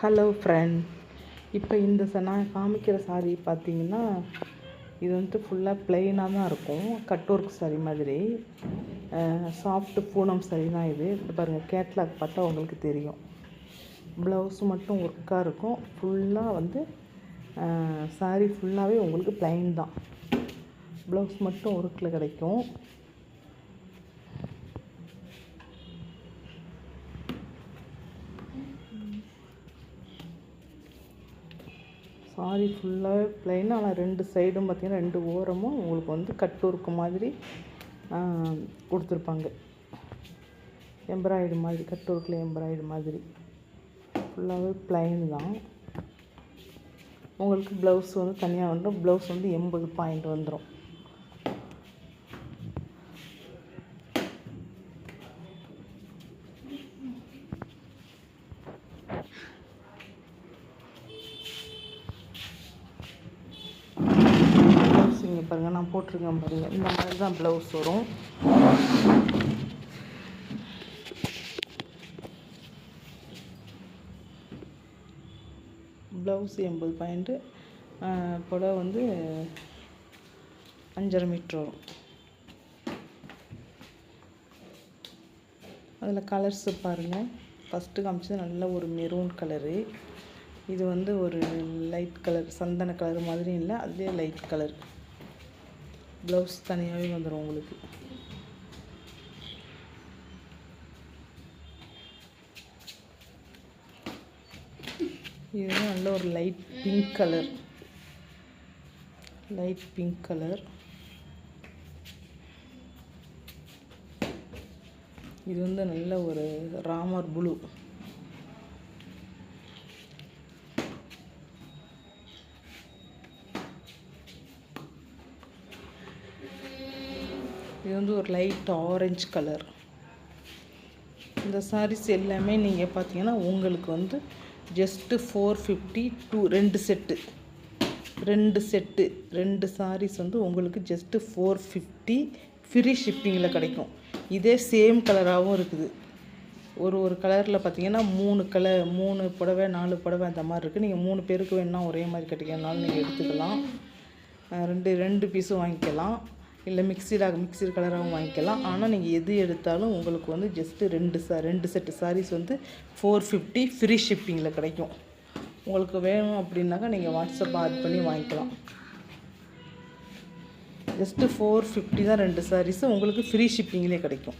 Hello friend, இப்போ இந்த நான் காமிக்கிற சாரீ பார்த்தீங்கன்னா, இது வந்துட்டு ஃபுல்லாக ப்ளெயினாக தான் இருக்கும். கட் ஒர்க் சாரீ மாதிரி சாஃப்ட்டு பூனம் சாரீ தான் இது. பாருங்கள், கேட்லாக் பார்த்தா உங்களுக்கு தெரியும். ப்ளவுஸ் மட்டும் ஒர்க்காக இருக்கும். ஃபுல்லாக வந்து சாரீ ஃபுல்லாகவே உங்களுக்கு ப்ளைன் தான். ப்ளவுஸ் மட்டும் ஒர்க்கில் கிடைக்கும். சாரி ஃபுல்லாகவே ப்ளைன். ஆனால் ரெண்டு சைடும் பார்த்திங்கன்னா, ரெண்டு ஓரமும் உங்களுக்கு வந்து கட் ஒர்க்கு மாதிரி கொடுத்துருப்பாங்க. எம்ப்ராய்டு மாதிரி, கட் ஒர்க்கில் எம்ப்ராய்டு மாதிரி ஃபுல்லாகவே ப்ளைன் தான். உங்களுக்கு ப்ளவுஸ் வந்து தனியாக வந்துடும். ப்ளவுஸ் வந்து 80 பாயிண்ட் வந்துடும். இங்கே பாருங்கள், நான் போட்டிருக்கேன் பாருங்கள். இந்த மாதிரி தான் ப்ளவுஸ் வரும். ப்ளவுஸ் 80 பாயிண்ட்டு, புடவை வந்து 5.5 மீட்ரு வரும். அதில் கலர்ஸு பாருங்கள். ஃபஸ்ட்டு காமிச்சது நல்ல ஒரு மெரூன் கலரு. இது வந்து ஒரு லைட் கலர், சந்தன கலர் மாதிரியும் இல்லை, அதுலேயே லைட் கலர். ப்ளவுஸ் தனியாகவே வந்துடும் உங்களுக்கு. இது நல்ல ஒரு light pink colour. Light pink colour. இது வந்து நல்ல ஒரு ராமர் ப்ளூ. இது வந்து ஒரு லைட் ஆரஞ்சு கலர். இந்த சாரீஸ் எல்லாமே நீங்கள் பார்த்தீங்கன்னா உங்களுக்கு வந்து ஜஸ்ட்டு 450 ரெண்டு சாரீஸ் வந்து உங்களுக்கு ஜஸ்ட்டு 450 ஃப்ரீ ஷிப்பிங்கில் கிடைக்கும். இதே சேம் கலராகவும் இருக்குது. ஒரு கலரில் பார்த்தீங்கன்னா 3 புடவை 4 புடவை அந்த மாதிரி இருக்குது. நீங்கள் 3 பேருக்கு வேணுன்னா ஒரே மாதிரி கட்டிக்கிறனாலும் நீங்கள் எடுத்துக்கலாம். ரெண்டு பீஸும் வாங்கிக்கலாம், இல்லை மிக்சடு கலராகவும் வாங்கிக்கலாம். ஆனால் நீங்கள் எது எடுத்தாலும் உங்களுக்கு வந்து ஜஸ்ட்டு ரெண்டு செட்டு சாரீஸ் வந்து 450 ஃப்ரீ ஷிப்பிங்கில் கிடைக்கும். உங்களுக்கு வேணும் அப்படின்னாக்கா நீங்கள் வாட்ஸ்அப் ஆட் பண்ணி வாங்கிக்கலாம். ஜஸ்ட்டு 450 தான் ரெண்டு சாரீஸு உங்களுக்கு ஃப்ரீ ஷிப்பிங்லேயே கிடைக்கும்.